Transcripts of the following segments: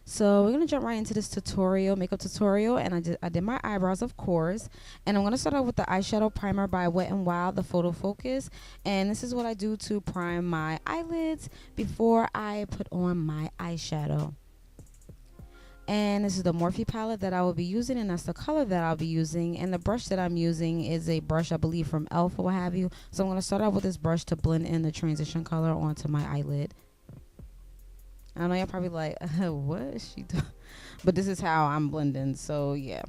so we're gonna jump right into this tutorial, makeup tutorial, and I did my eyebrows, of course, and I'm gonna start out with the eyeshadow primer by Wet n Wild, the Photo Focus, and this is what I do to prime my eyelids before I put on my eyeshadow. And this is the Morphe palette that I will be using, and that's the color that I'll be using. And the brush that I'm using is a brush, I believe, from Elf or what have you. So I'm going to start out with this brush to blend in the transition color onto my eyelid. I know y'all probably like, what is she doing? But this is how I'm blending, so yeah.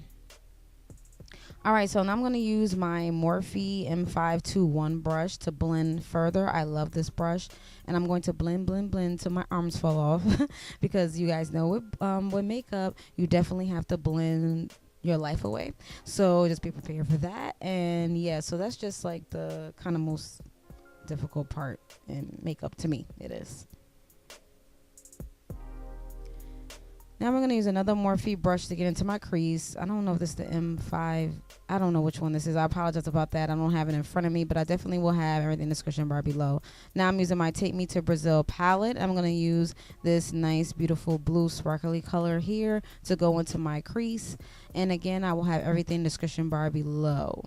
Alright, so now I'm going to use my Morphe M521 brush to blend further. I love this brush. And I'm going to blend till my arms fall off. Because you guys know with makeup, you definitely have to blend your life away. So just be prepared for that. And yeah, so that's just like the kind of most difficult part in makeup to me. It is. Now we're going to use another Morphe brush to get into my crease. I don't know if this is the M5. I don't know which one this is. I apologize about that. I don't have it in front of me, but I definitely will have everything in the description bar below. Now I'm using my Take Me to Brazil palette. I'm going to use this nice, beautiful blue sparkly color here to go into my crease. And again, I will have everything in the description bar below.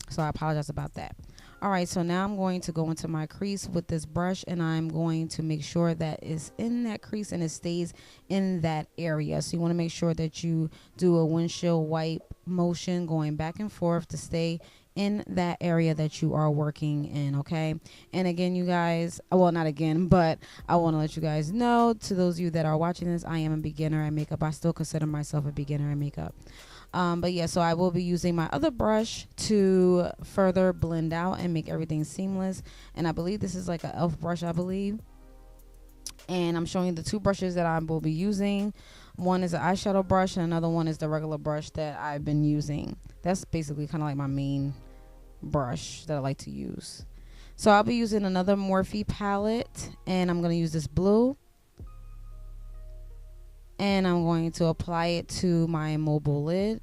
So I apologize about that. Alright, so now I'm going to go into my crease with this brush, and I'm going to make sure that it's in that crease and it stays in that area. So you want to make sure that you do a windshield wipe motion going back and forth to stay in that area that you are working in, okay? And again, you guys, well, not again, but I want to let you guys know, to those of you that are watching this, I am a beginner at makeup. I still consider myself a beginner at makeup. But yeah, so I will be using my other brush to further blend out and make everything seamless. And I believe this is like an Elf brush, I believe. And I'm showing you the two brushes that I will be using. One is an eyeshadow brush, and another one is the regular brush that I've been using. That's basically kind of like my main brush that I like to use. So I'll be using another Morphe palette, and I'm going to use this blue. And I'm going to apply it to my mobile lid.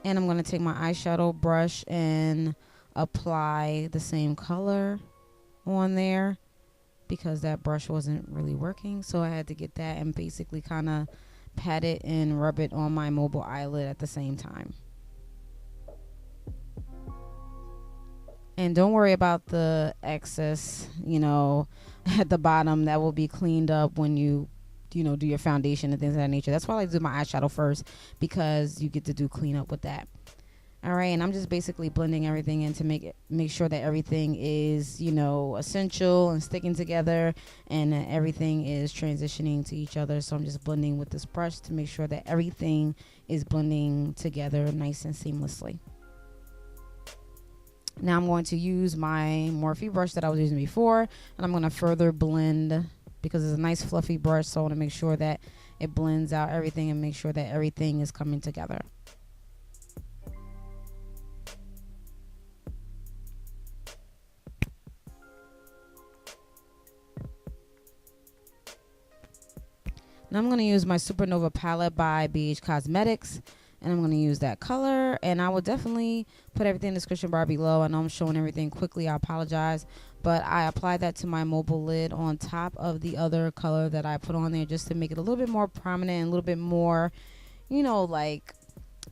And I'm going to take my eyeshadow brush and apply the same color on there, because that brush wasn't really working. So I had to get that and basically kind of pat it and rub it on my mobile eyelid at the same time. And don't worry about the excess, you know, at the bottom. That will be cleaned up when you do your foundation and things of that nature. That's why I like to do my eyeshadow first, because you get to do cleanup with that. All right, and I'm just basically blending everything in to make sure that everything is, essential and sticking together, and that everything is transitioning to each other. So I'm just blending with this brush to make sure that everything is blending together nice and seamlessly. Now I'm going to use my Morphe brush that I was using before, and I'm going to further blend, because it's a nice fluffy brush, so I want to make sure that it blends out everything and make sure that everything is coming together. Now I'm going to use my Supernova palette by BH Cosmetics, and I'm going to use that color, and I will definitely put everything in the description bar below. I know I'm showing everything quickly. I apologize, but I applied that to my mobile lid on top of the other color that I put on there, just to make it a little bit more prominent and a little bit more, like,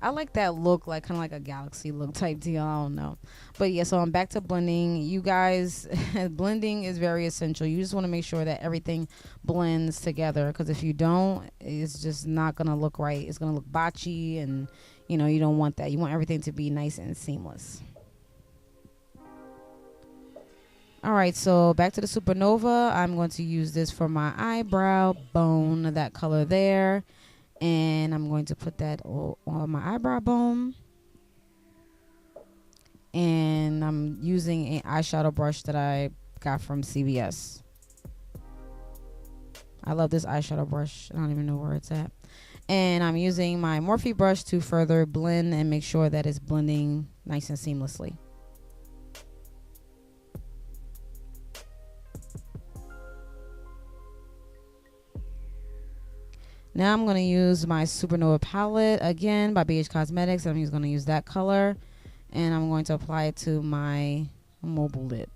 I like that look, like kind of like a galaxy look type deal. I don't know. But yeah, so I'm back to blending. You guys, blending is very essential. You just want to make sure that everything blends together, because if you don't, it's just not going to look right. It's going to look botchy, and you don't want that. You want everything to be nice and seamless. All right, so back to the Supernova. I'm going to use this for my eyebrow bone, that color there. And I'm going to put that on my eyebrow bone. And I'm using an eyeshadow brush that I got from CVS. I love this eyeshadow brush. I don't even know where it's at. And I'm using my Morphe brush to further blend and make sure that it's blending nice and seamlessly. Now I'm going to use my Supernova palette again by BH Cosmetics. I'm just going to use that color, and I'm going to apply it to my mobile lid.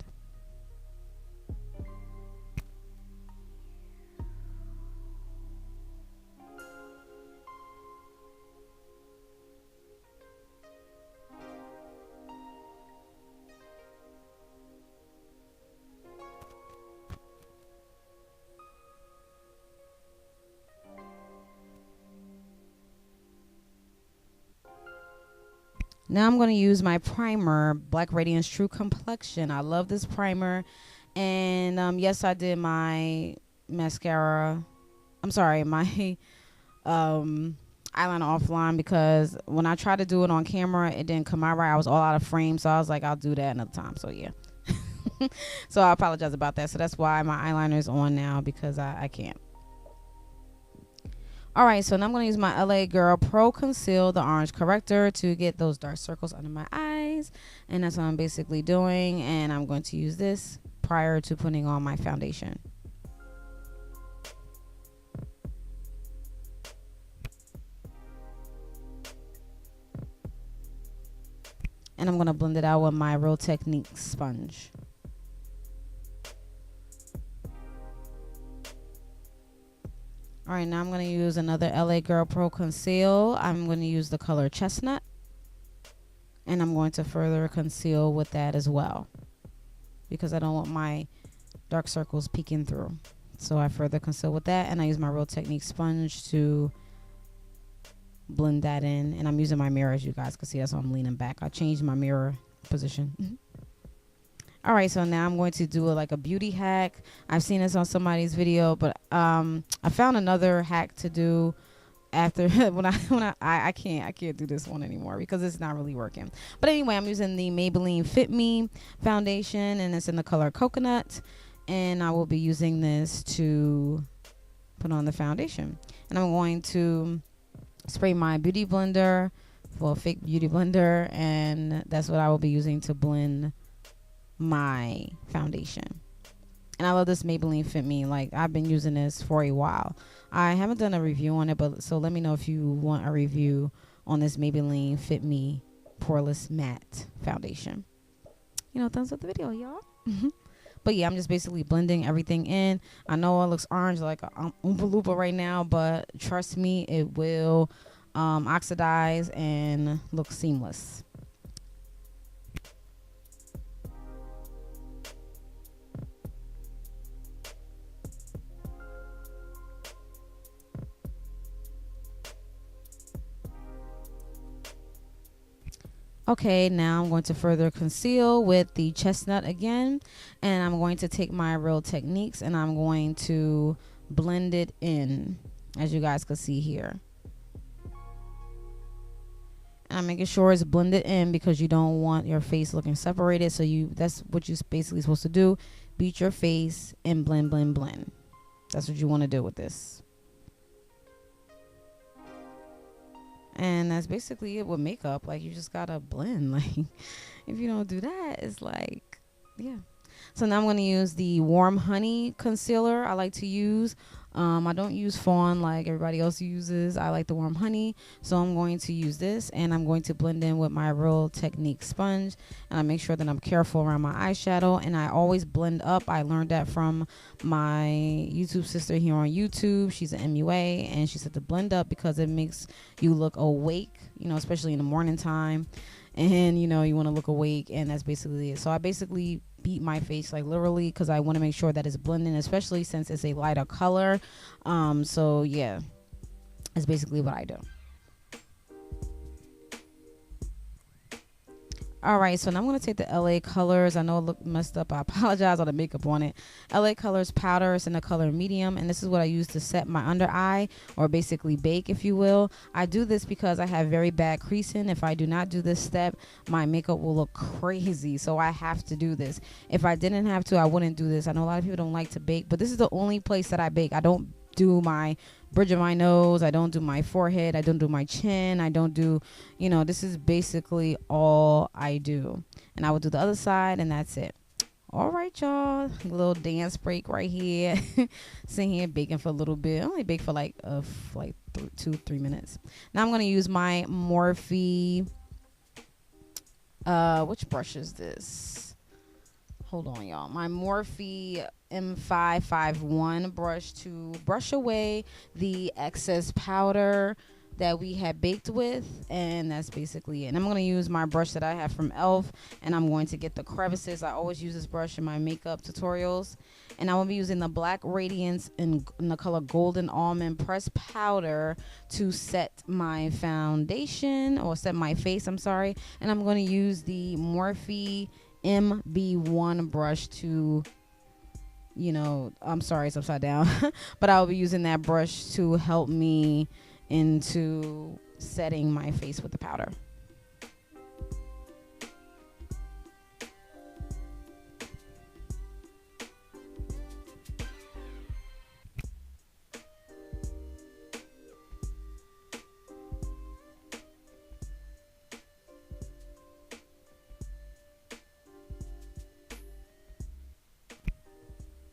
Now I'm going to use my primer, Black Radiance True Complexion. I love this primer. And yes, I did my mascara. I'm sorry, my eyeliner offline, because when I tried to do it on camera, it didn't come out right. I was all out of frame, so I was like, I'll do that another time. So yeah. So I apologize about that. So that's why my eyeliner is on now, because I can't. All right, so now I'm going to use my LA Girl Pro Conceal, the orange corrector, to get those dark circles under my eyes. And that's what I'm basically doing. And I'm going to use this prior to putting on my foundation. And I'm going to blend it out with my Real Techniques sponge. All right, now I'm going to use another LA Girl Pro Conceal. I'm going to use the color Chestnut. And I'm going to further conceal with that as well, because I don't want my dark circles peeking through. So I further conceal with that. And I use my Real Techniques sponge to blend that in. And I'm using my mirror, as you guys can see. That's why I'm leaning back. I changed my mirror position. All right, so now I'm going to do like a beauty hack. I've seen this on somebody's video, but I found another hack to do after I can't do this one anymore because it's not really working. But anyway, I'm using the Maybelline Fit Me foundation, and it's in the color Coconut, and I will be using this to put on the foundation. And I'm going to spray my beauty blender, well, fake beauty blender, and that's what I will be using to blend my foundation. And I love this Maybelline Fit Me. Like, I've been using this for a while. I haven't done a review on it, but so let me know if you want a review on this Maybelline Fit Me poreless matte foundation. You know, thumbs up the video, y'all. But yeah, I'm just basically blending everything in. I know it looks orange like a Oompa Loompa right now, but trust me, it will oxidize and look seamless. Okay, now I'm going to further conceal with the Chestnut again, and I'm going to take my Real Techniques and I'm going to blend it in, as you guys can see here. And I'm making sure it's blended in because you don't want your face looking separated. So that's what you're basically supposed to do. Beat your face and blend, blend, blend. That's what you want to do with this. And that's basically it with makeup. Like, you just gotta blend. Like, if you don't do that, it's like, yeah. So now I'm going to use the Warm Honey concealer I like to use. I don't use Fawn like everybody else uses. I like the Warm Honey. So I'm going to use this, and I'm going to blend in with my Real Techniques sponge. And I make sure that I'm careful around my eyeshadow. And I always blend up. I learned that from my YouTube sister here on YouTube. She's an MUA, and she said to blend up because it makes you look awake, you know, especially in the morning time. And, you know, you want to look awake, and that's basically it. So I basically beat my face, like, literally, because I want to make sure that it's blending, especially since it's a lighter color. So, yeah, that's basically what I do. All right, so now I'm going to take the LA Colors. I know it looked messed up. I apologize on the makeup on it. LA Colors powder is in the color medium, and this is what I use to set my under eye, or basically bake, if you will. I do this because I have very bad creasing. If I do not do this step, my makeup will look crazy, so I have to do this. If I didn't have to, I wouldn't do this. I know a lot of people don't like to bake, but this is the only place that I bake. I don't do my bridge of my nose, I don't do my forehead, I don't do my chin, I don't do, you know, this is basically all I do. And I will do the other side, and that's it. All right, y'all, a little dance break right here. Sitting here baking for a little bit. I only bake for like 2-3 minutes. Now I'm going to use my Morphe, which brush is this? Hold on, y'all. My Morphe M551 brush to brush away the excess powder that we had baked with, and that's basically it. And I'm going to use my brush that I have from Elf, and I'm going to get the crevices. I always use this brush in my makeup tutorials, and I will be using the black Radiance in the color Golden Almond pressed powder to set my foundation, or set my face, I'm sorry. And I'm going to use the Morphe MB1 brush to, you know, I'm sorry, it's upside down, but I'll be using that brush to help me into setting my face with the powder.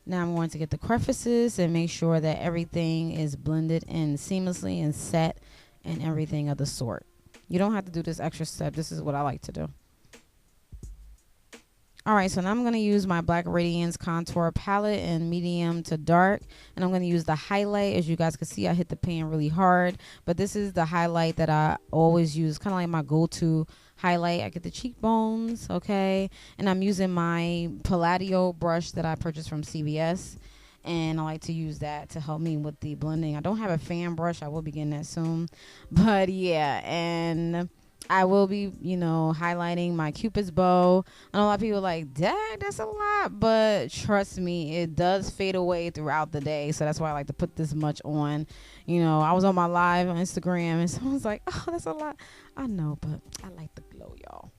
Now I'm going to get the crevices and make sure that everything is blended in seamlessly and set and everything of the sort. You don't have to do this extra step. This is what I like to do. Alright, so now I'm going to use my Black Radiance contour palette in medium to dark. And I'm going to use the highlight. As you guys can see, I hit the pan really hard. But this is the highlight that I always use. Kind of like my go-to highlight. I get the cheekbones, okay? And I'm using my Palladio brush that I purchased from CVS. And I like to use that to help me with the blending. I don't have a fan brush. I will be getting that soon. But yeah, and I will be, you know, highlighting my Cupid's bow. I know a lot of people are like, dang, that's a lot. But trust me, it does fade away throughout the day. So that's why I like to put this much on. You know, I was on my live on Instagram and someone's like, oh, that's a lot. I know, but I like the glow, y'all.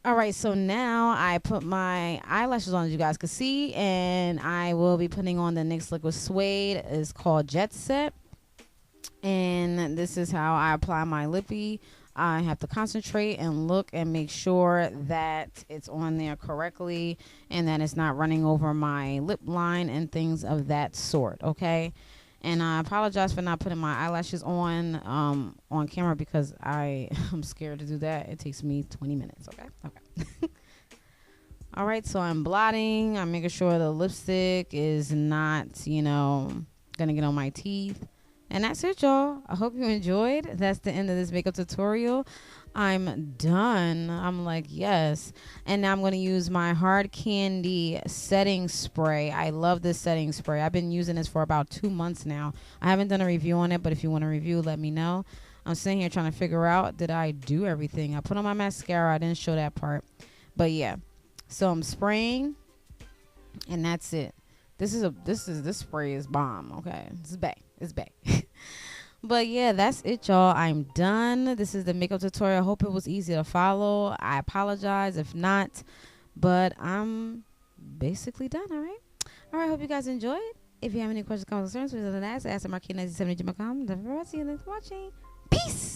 All right, so now I put my eyelashes on, as you guys can see, and I will be putting on the NYX Liquid Suede. It's called Jet Set, and this is how I apply my lippy. I have to concentrate and look and make sure that it's on there correctly and that it's not running over my lip line and things of that sort, okay? And I apologize for not putting my eyelashes on camera because I'm scared to do that. It takes me 20 minutes, okay? Okay. All right, so I'm blotting. I'm making sure the lipstick is not, you know, going to get on my teeth. And that's it, y'all. I hope you enjoyed. That's the end of this makeup tutorial. I'm done. I'm like, yes. And now I'm going to use my Hard Candy setting spray. I love this setting spray. I've been using this for about 2 months now. I haven't done a review on it, but if you want a review, let me know. I'm sitting here trying to figure out, did I do everything? I put on my mascara. I didn't show that part. But yeah. So I'm spraying, and that's it. This spray is bomb, okay? It's bae. It's bae. But yeah, that's it, y'all. I'm done. This is the makeup tutorial. I hope it was easy to follow. I apologize if not, but I'm basically done. All right. All right. Hope you guys enjoyed. If you have any questions, comments, concerns, please ask at marquee1970.com. Thank you for watching. Peace.